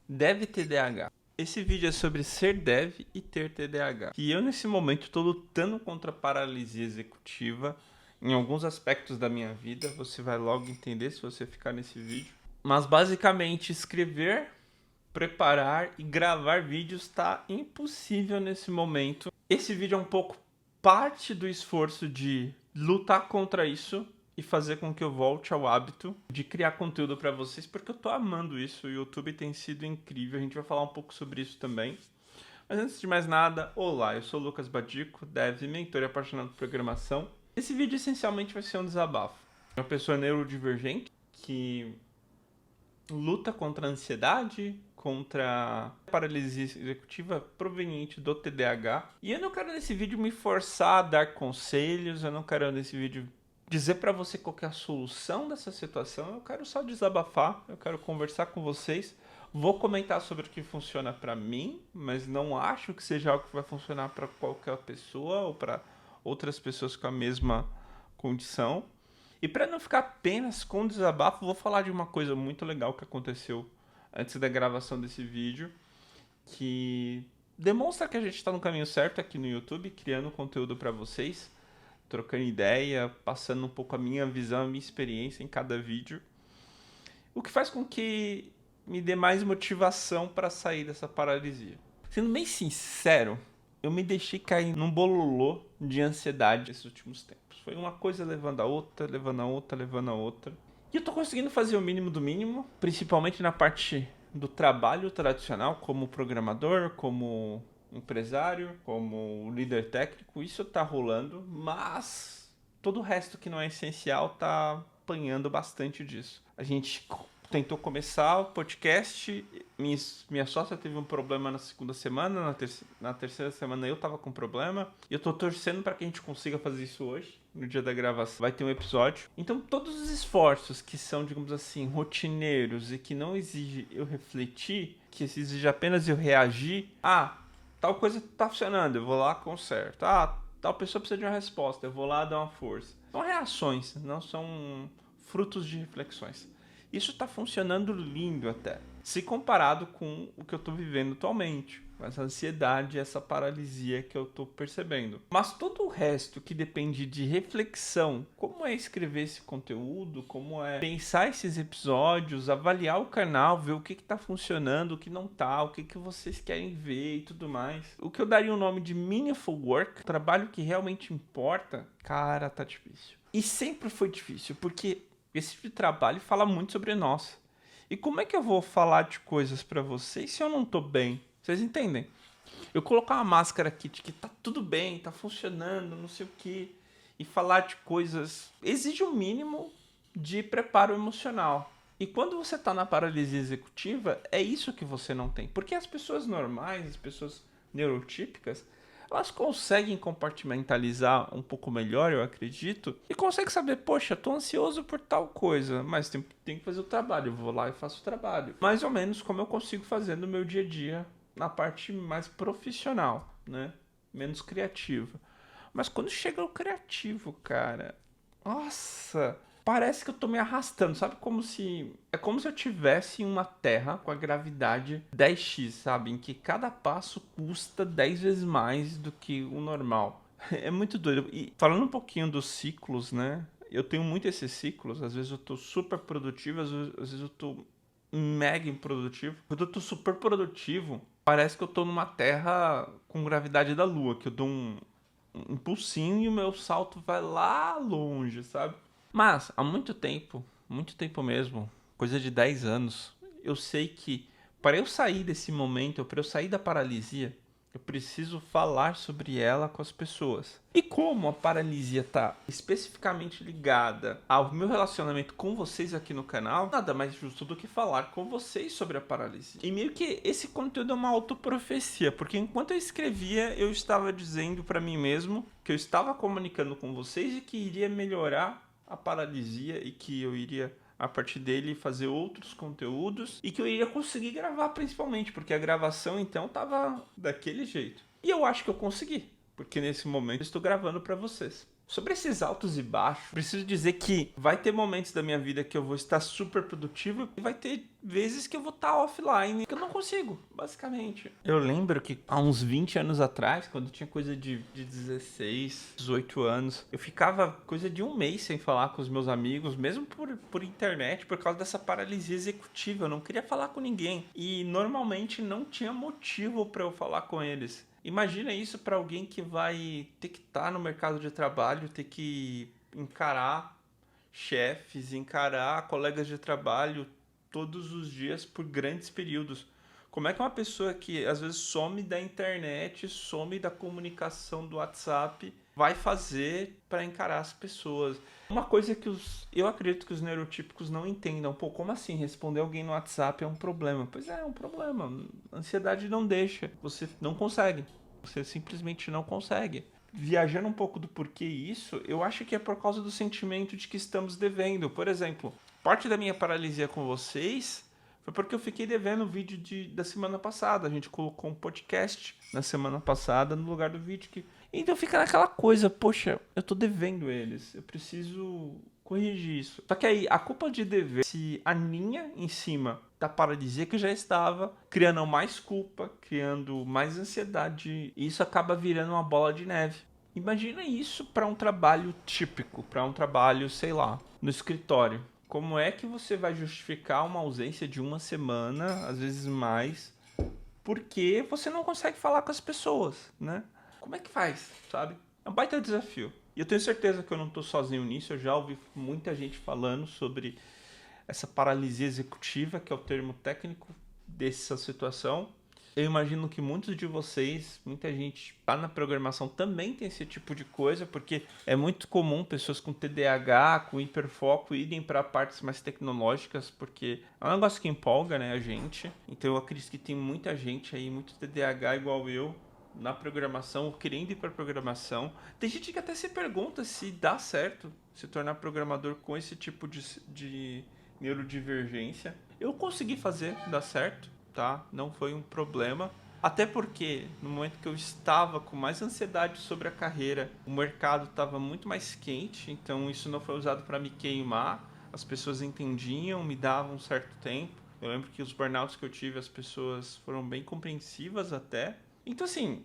Dev TDAH. Esse vídeo é sobre ser dev e ter TDAH. E eu, nesse momento, estou lutando contra a paralisia executiva em alguns aspectos da minha vida. Você vai logo entender se você ficar nesse vídeo. Mas, basicamente, escrever, preparar e gravar vídeos está impossível nesse momento. Esse vídeo é um pouco parte do esforço de lutar contra isso e fazer com que eu volte ao hábito de criar conteúdo para vocês, porque eu tô amando isso. O YouTube tem sido incrível, a gente vai falar um pouco sobre isso também. Mas antes de mais nada, olá, eu sou o Lucas Badico, dev, mentor e apaixonado por programação. Esse vídeo essencialmente vai ser um desabafo. Uma pessoa neurodivergente que luta contra a ansiedade, contra a paralisia executiva proveniente do TDAH. E eu não quero nesse vídeo me forçar a dar conselhos, eu não quero nesse vídeo dizer para você qual que é a solução dessa situação. Eu quero só desabafar, eu quero conversar com vocês. Vou comentar sobre o que funciona para mim, mas não acho que seja algo que vai funcionar para qualquer pessoa ou para outras pessoas com a mesma condição. E para não ficar apenas com desabafo, vou falar de uma coisa muito legal que aconteceu antes da gravação desse vídeo, que demonstra que a gente está no caminho certo aqui no YouTube, criando conteúdo para vocês, trocando ideia, passando um pouco a minha visão, a minha experiência em cada vídeo. O que faz com que me dê mais motivação para sair dessa paralisia. Sendo bem sincero, eu me deixei cair num bololô de ansiedade nesses últimos tempos. Foi uma coisa levando a outra, levando a outra, levando a outra. E eu tô conseguindo fazer o mínimo do mínimo, principalmente na parte do trabalho tradicional, como programador, como empresário, como líder técnico. Isso tá rolando, mas todo o resto que não é essencial tá apanhando bastante disso. A gente tentou começar o podcast, minha sócia teve um problema na segunda semana, na terceira semana eu tava com problema, e eu tô torcendo para que a gente consiga fazer isso hoje, no dia da gravação vai ter um episódio. Então todos os esforços que são, digamos assim, rotineiros e que não exigem eu refletir, que exige apenas eu reagir, tal coisa tá funcionando, eu vou lá, conserto, tal pessoa precisa de uma resposta, eu vou lá dar uma força. São reações, não são frutos de reflexões. Isso está funcionando lindo até, se comparado com o que eu estou vivendo atualmente, essa ansiedade, essa paralisia que eu estou percebendo. Mas todo o resto que depende de reflexão, como é escrever esse conteúdo, como é pensar esses episódios, avaliar o canal, ver o que está funcionando, o que não está, o que vocês querem ver e tudo mais. O que eu daria o nome de meaningful work, trabalho que realmente importa, cara, tá difícil. E sempre foi difícil, porque esse tipo de trabalho fala muito sobre nós. E como é que eu vou falar de coisas pra vocês se eu não tô bem? Vocês entendem? Eu colocar uma máscara aqui de que tá tudo bem, tá funcionando, não sei o que, e falar de coisas exige um mínimo de preparo emocional. E quando você tá na paralisia executiva, é isso que você não tem. Porque as pessoas normais, as pessoas neurotípicas, elas conseguem compartimentalizar um pouco melhor, eu acredito, e conseguem saber, poxa, tô ansioso por tal coisa, mas tem que fazer o trabalho, eu vou lá e faço o trabalho. Mais ou menos como eu consigo fazer no meu dia a dia, na parte mais profissional, né? Menos criativa. Mas quando chega o criativo, cara, nossa, parece que eu tô me arrastando, sabe? É como se eu tivesse em uma terra com a gravidade 10x, sabe? Em que cada passo custa 10 vezes mais do que o normal. É muito doido. E falando um pouquinho dos ciclos, né? Eu tenho muito esses ciclos. Às vezes eu tô super produtivo, às vezes eu tô mega improdutivo. Quando eu tô super produtivo, parece que eu tô numa terra com gravidade da lua, que eu dou um impulsinho e o meu salto vai lá longe, sabe? Mas há muito tempo mesmo, coisa de 10 anos, eu sei que para eu sair desse momento, para eu sair da paralisia, eu preciso falar sobre ela com as pessoas. E como a paralisia está especificamente ligada ao meu relacionamento com vocês aqui no canal, nada mais justo do que falar com vocês sobre a paralisia. E meio que esse conteúdo é uma autoprofecia, porque enquanto eu escrevia, eu estava dizendo para mim mesmo que eu estava comunicando com vocês e que iria melhorar a paralisia e que eu iria, a partir dele, fazer outros conteúdos e que eu iria conseguir gravar principalmente, porque a gravação então tava daquele jeito. E eu acho que eu consegui, porque nesse momento eu estou gravando para vocês. Sobre esses altos e baixos, preciso dizer que vai ter momentos da minha vida que eu vou estar super produtivo e vai ter vezes que eu vou estar offline, que eu não consigo, basicamente. Eu lembro que há uns 20 anos atrás, quando eu tinha coisa de 16, 18 anos, eu ficava coisa de um mês sem falar com os meus amigos, mesmo por internet, por causa dessa paralisia executiva. Eu não queria falar com ninguém. E normalmente não tinha motivo para eu falar com eles. Imagina isso para alguém que vai ter que estar no mercado de trabalho, ter que encarar chefes, encarar colegas de trabalho todos os dias por grandes períodos. Como é que uma pessoa que às vezes some da internet, some da comunicação do WhatsApp, vai fazer para encarar as pessoas? Uma coisa que eu acredito que os neurotípicos não entendam. Pô, como assim? Responder alguém no WhatsApp é um problema? Pois é um problema. A ansiedade não deixa. Você não consegue. Você simplesmente não consegue. Viajando um pouco do porquê isso, eu acho que é por causa do sentimento de que estamos devendo. Por exemplo, parte da minha paralisia com vocês foi porque eu fiquei devendo o vídeo da semana passada. A gente colocou um podcast na semana passada no lugar do vídeo. Então fica naquela coisa, poxa, eu tô devendo eles. Eu preciso corrigir isso. Só que aí a culpa de dever se aninha em cima da paralisia que já estava, criando mais culpa, criando mais ansiedade. E isso acaba virando uma bola de neve. Imagina isso para um trabalho típico, para um trabalho, sei lá, no escritório. Como é que você vai justificar uma ausência de uma semana, às vezes mais, porque você não consegue falar com as pessoas, né? Como é que faz, sabe? É um baita desafio. E eu tenho certeza que eu não estou sozinho nisso, eu já ouvi muita gente falando sobre essa paralisia executiva, que é o termo técnico dessa situação. Eu imagino que muitos de vocês, muita gente tá na programação também tem esse tipo de coisa, porque é muito comum pessoas com TDAH, com hiperfoco, irem para partes mais tecnológicas, porque é um negócio que empolga, né, a gente. Então eu acredito que tem muita gente aí, muito TDAH igual eu, na programação, querendo ir para programação. Tem gente que até se pergunta se dá certo se tornar programador com esse tipo de neurodivergência. Eu consegui fazer, dar certo, tá? Não foi um problema. Até porque no momento que eu estava com mais ansiedade sobre a carreira, o mercado estava muito mais quente, então isso não foi usado para me queimar. As pessoas entendiam, me davam um certo tempo. Eu lembro que os burnouts que eu tive, as pessoas foram bem compreensivas até. Então, assim,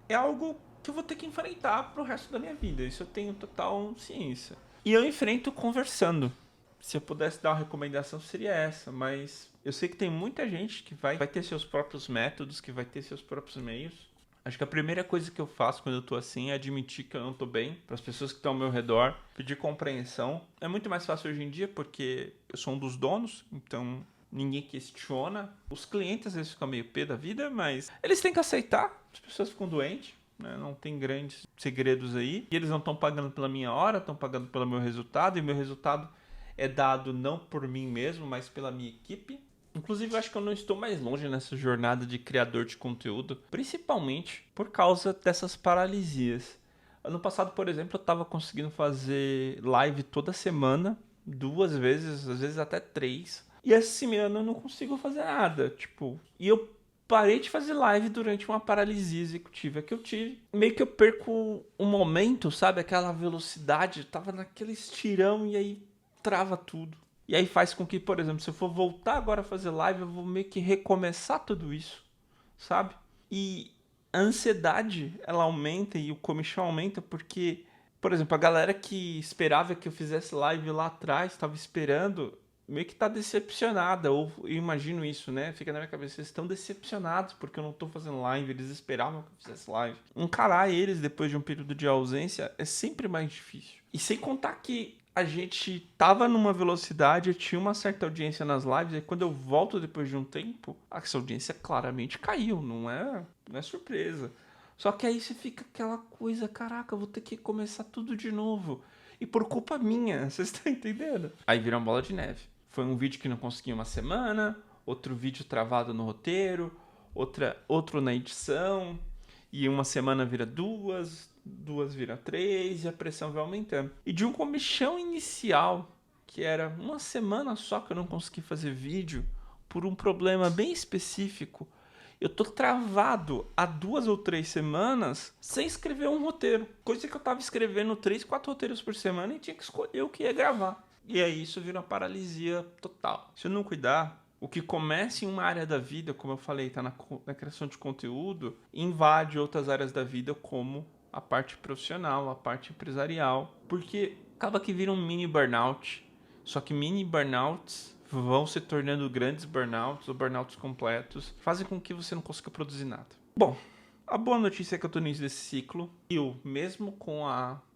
é algo que eu vou ter que enfrentar pro resto da minha vida. Isso eu tenho total ciência. E eu enfrento conversando. Se eu pudesse dar uma recomendação, seria essa. Mas eu sei que tem muita gente que vai ter seus próprios métodos, que vai ter seus próprios meios. Acho que a primeira coisa que eu faço quando eu tô assim é admitir que eu não tô bem. Para as pessoas que estão ao meu redor, pedir compreensão. É muito mais fácil hoje em dia porque eu sou um dos donos, então ninguém questiona. Os clientes às vezes ficam meio pé da vida, mas eles têm que aceitar. As pessoas ficam doentes, né? Não tem grandes segredos aí. E eles não estão pagando pela minha hora, estão pagando pelo meu resultado. E meu resultado é dado não por mim mesmo, mas pela minha equipe. Inclusive, eu acho que eu não estou mais longe nessa jornada de criador de conteúdo, principalmente por causa dessas paralisias. Ano passado, por exemplo, eu estava conseguindo fazer live toda semana, 2 vezes, às vezes até 3. E esse ano eu não consigo fazer nada, tipo... E eu parei de fazer live durante uma paralisia executiva que eu tive. Meio que eu perco um momento, sabe? Aquela velocidade, tava naquele estirão e aí trava tudo. E aí faz com que, por exemplo, se eu for voltar agora a fazer live, eu vou meio que recomeçar tudo isso, sabe? E a ansiedade, ela aumenta e o comichão aumenta porque, por exemplo, a galera que esperava que eu fizesse live lá atrás, estava esperando, meio que tá decepcionada, ou eu imagino isso, né? Fica na minha cabeça, eles estão decepcionados porque eu não tô fazendo live, eles esperavam que eu fizesse live. Encarar eles depois de um período de ausência é sempre mais difícil. E sem contar que a gente tava numa velocidade, tinha uma certa audiência nas lives, e quando eu volto depois de um tempo, essa audiência claramente caiu, não é surpresa. Só que aí você fica aquela coisa, caraca, eu vou ter que começar tudo de novo. E por culpa minha, vocês estão entendendo? Aí vira uma bola de neve. Foi um vídeo que não consegui uma semana, outro vídeo travado no roteiro, outro na edição, e uma semana vira 2 vira 3 e a pressão vai aumentando. E de um comichão inicial, que era uma semana só que eu não consegui fazer vídeo, por um problema bem específico, eu tô travado há 2 ou 3 semanas sem escrever um roteiro. Coisa que eu tava escrevendo 3, 4 roteiros por semana e tinha que escolher o que ia gravar. E aí isso vira uma paralisia total. Se eu não cuidar, O que começa em uma área da vida, como eu falei, está na criação de conteúdo, invade outras áreas da vida, como a parte profissional, a parte empresarial, porque acaba que vira um mini burnout, só que mini burnouts vão se tornando grandes burnouts ou burnouts completos, fazem com que você não consiga produzir nada. Bom, a boa notícia é que eu tô no início desse ciclo, e eu, mesmo com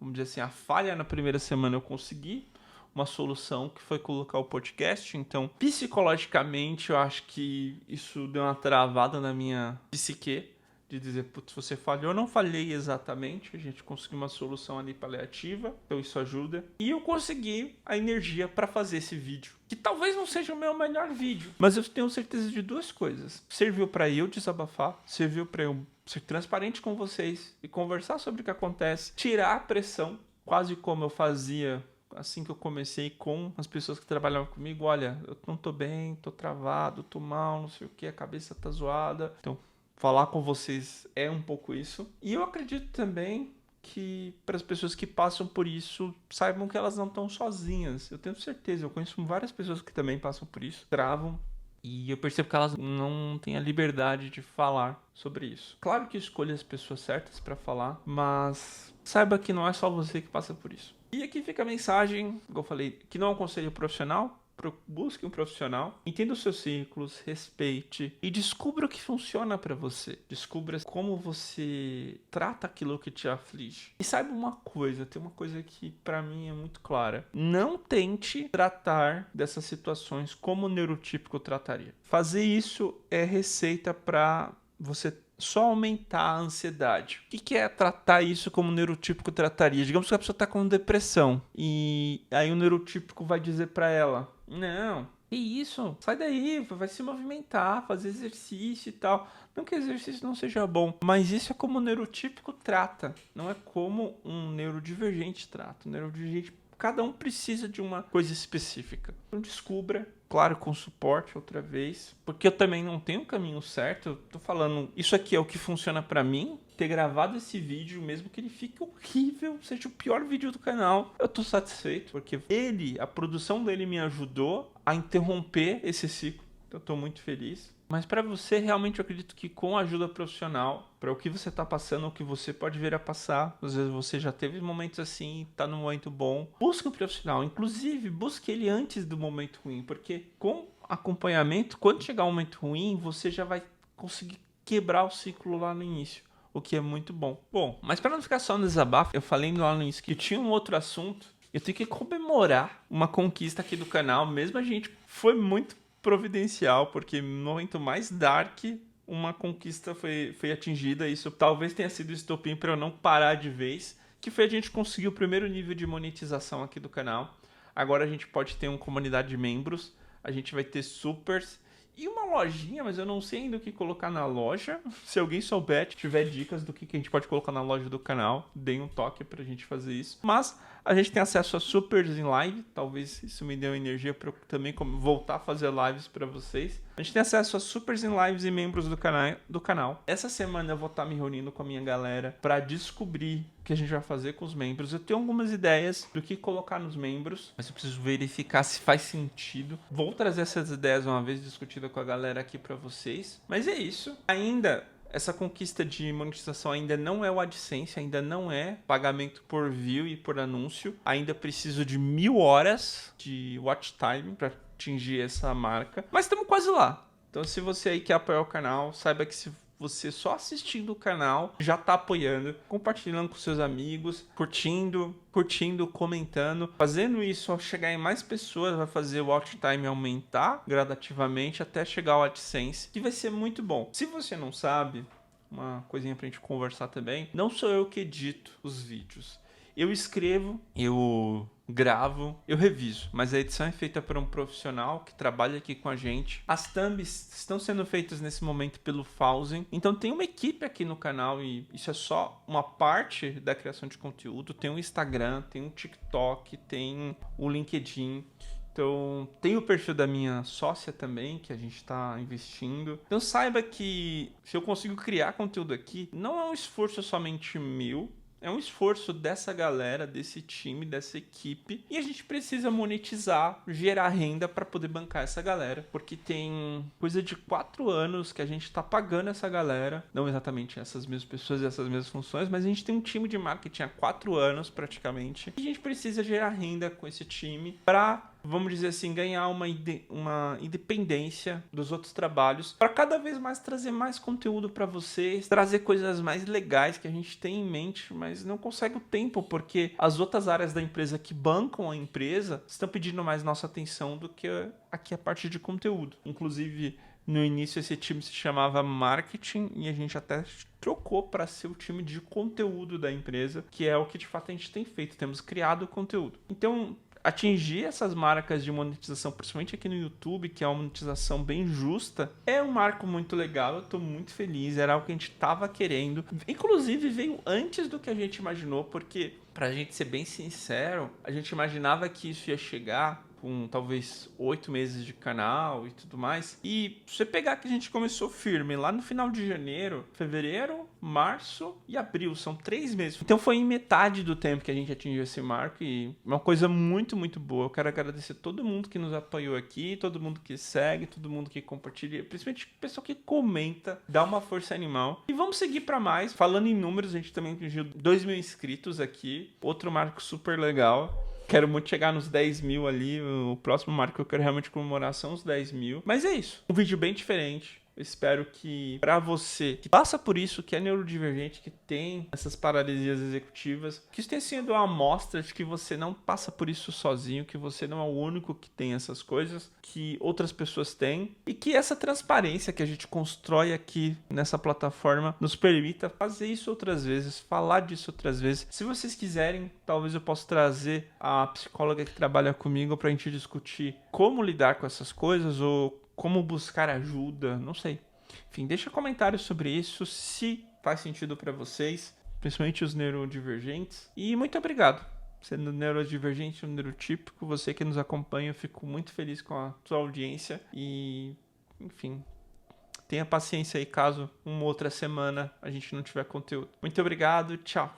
vamos dizer assim, a falha na primeira semana, eu consegui uma solução que foi colocar o podcast. Então, psicologicamente, eu acho que isso deu uma travada na minha psique, de dizer, putz, você falhou. Eu não falhei exatamente, a gente conseguiu uma solução ali paliativa, então isso ajuda. E eu consegui a energia para fazer esse vídeo, que talvez não seja o meu melhor vídeo, mas eu tenho certeza de duas coisas. Serviu para eu desabafar, serviu para eu ser transparente com vocês e conversar sobre o que acontece, tirar a pressão, quase como eu fazia assim que eu comecei com as pessoas que trabalhavam comigo. Olha, eu não tô bem, tô travado, tô mal, não sei o que, a cabeça tá zoada. Então, falar com vocês é um pouco isso. E eu acredito também que para as pessoas que passam por isso, saibam que elas não estão sozinhas. Eu tenho certeza, eu conheço várias pessoas que também passam por isso, travam, e eu percebo que elas não têm a liberdade de falar sobre isso. Claro que escolha as pessoas certas para falar, mas saiba que não é só você que passa por isso. E aqui fica a mensagem, como eu falei, que não é um conselho profissional. Busque um profissional, entenda os seus ciclos, respeite e descubra o que funciona para você. Descubra como você trata aquilo que te aflige. E saiba uma coisa, tem uma coisa que para mim é muito clara. Não tente tratar dessas situações como o neurotípico trataria. Fazer isso é receita para você só aumentar a ansiedade. O que é tratar isso como o neurotípico trataria? Digamos que a pessoa está com depressão e aí o neurotípico vai dizer para ela: não, que isso? Sai daí, vai se movimentar, fazer exercício e tal. Não que exercício não seja bom, mas isso é como o neurotípico trata, não é como um neurodivergente trata. O neurodivergente, cada um precisa de uma coisa específica. Então descubra, claro, com suporte outra vez, porque eu também não tenho o caminho certo. Eu tô falando, isso aqui é o que funciona pra mim. Ter gravado esse vídeo, mesmo que ele fique horrível, seja o pior vídeo do canal, eu tô satisfeito, porque a produção dele me ajudou a interromper esse ciclo. Então eu tô muito feliz. Mas para você, realmente, eu acredito que com ajuda profissional, para o que você está passando, o que você pode vir a passar, às vezes você já teve momentos assim, está num momento bom, busque um profissional. Inclusive, busque ele antes do momento ruim, porque com acompanhamento, quando chegar um momento ruim, você já vai conseguir quebrar o ciclo lá no início, o que é muito bom. Bom, mas para não ficar só no desabafo, eu falei lá no início que tinha um outro assunto. Eu tenho que comemorar uma conquista aqui do canal, mesmo a gente foi muito providencial, porque no momento mais dark uma conquista foi atingida. Isso talvez tenha sido o estopim para eu não parar de vez, que foi a gente conseguir o primeiro nível de monetização aqui do canal. Agora a gente pode ter uma comunidade de membros, a gente vai ter supers e uma lojinha, mas eu não sei ainda o que colocar na loja. Se alguém souber, tiver dicas do que a gente pode colocar na loja do canal, deem um toque pra gente fazer isso. Mas a gente tem acesso a supers em live, talvez isso me dê uma energia para eu também voltar a fazer lives para vocês. A gente tem acesso a supers em lives e membros do canal. Essa semana eu vou estar me reunindo com a minha galera para descobrir o que a gente vai fazer com os membros. Eu tenho algumas ideias do que colocar nos membros, mas eu preciso verificar se faz sentido. Vou trazer essas ideias uma vez discutida com a galera aqui para vocês. Mas é isso. Ainda essa conquista de monetização ainda não é o AdSense, ainda não é pagamento por view e por anúncio. Ainda preciso de 1000 horas de watch time para atingir essa marca. Mas estamos quase lá. Então se você aí quer apoiar o canal, saiba que se você só assistindo o canal já está apoiando, compartilhando com seus amigos, curtindo, comentando. Fazendo isso, ao chegar em mais pessoas, vai fazer o watch time aumentar gradativamente até chegar ao AdSense, que vai ser muito bom. Se você não sabe, uma coisinha pra gente conversar também, não sou eu que edito os vídeos. Eu escrevo, eu gravo, eu reviso, mas a edição é feita por um profissional que trabalha aqui com a gente. As thumbs estão sendo feitas nesse momento pelo Fauzen. Então tem uma equipe aqui no canal e isso é só uma parte da criação de conteúdo. Tem o Instagram, tem o TikTok, tem o LinkedIn. Então, tem o perfil da minha sócia também, que a gente está investindo. Então, saiba que se eu consigo criar conteúdo aqui, não é um esforço somente meu, É um esforço dessa galera, desse time, dessa equipe. E a gente precisa monetizar, gerar renda para poder bancar essa galera. Porque tem coisa de 4 anos que a gente tá pagando essa galera. Não exatamente essas mesmas pessoas e essas mesmas funções, mas a gente tem um time de marketing há 4 anos praticamente. E a gente precisa gerar renda com esse time para, vamos dizer assim, ganhar uma independência dos outros trabalhos, para cada vez mais trazer mais conteúdo para vocês, trazer coisas mais legais que a gente tem em mente, mas não consegue o tempo, porque as outras áreas da empresa que bancam a empresa estão pedindo mais nossa atenção do que aqui a parte de conteúdo. Inclusive, no início esse time se chamava marketing e a gente até trocou para ser o time de conteúdo da empresa, que é o que de fato a gente tem feito, temos criado conteúdo. Então, atingir essas marcas de monetização, principalmente aqui no YouTube, que é uma monetização bem justa, é um marco muito legal, eu tô muito feliz, era algo que a gente tava querendo. Inclusive veio antes do que a gente imaginou, porque, pra gente ser bem sincero, a gente imaginava que isso ia chegar com talvez 8 meses de canal e tudo mais. E se você pegar que a gente começou firme lá no final de janeiro, fevereiro, março e abril, são 3 meses. Então foi em metade do tempo que a gente atingiu esse marco e uma coisa muito, muito boa. Eu quero agradecer todo mundo que nos apoiou aqui, todo mundo que segue, todo mundo que compartilha, principalmente o pessoal que comenta, dá uma força animal. E vamos seguir para mais. Falando em números, a gente também atingiu 2.000 inscritos aqui, outro marco super legal. Quero muito chegar nos 10 mil ali. O próximo marco que eu quero realmente comemorar são os 10 mil. Mas é isso. Um vídeo bem diferente. Eu espero que pra você que passa por isso, que é neurodivergente, que tem essas paralisias executivas, que isso tenha sido uma amostra de que você não passa por isso sozinho, que você não é o único que tem essas coisas, que outras pessoas têm, e que essa transparência que a gente constrói aqui nessa plataforma nos permita fazer isso outras vezes, falar disso outras vezes. Se vocês quiserem, talvez eu possa trazer a psicóloga que trabalha comigo pra gente discutir como lidar com essas coisas ou como buscar ajuda, não sei. Enfim, deixa comentários sobre isso, se faz sentido para vocês, principalmente os neurodivergentes. E muito obrigado. Sendo neurodivergente ou neurotípico, você que nos acompanha, eu fico muito feliz com a sua audiência. E, enfim, tenha paciência aí caso uma outra semana a gente não tiver conteúdo. Muito obrigado, tchau.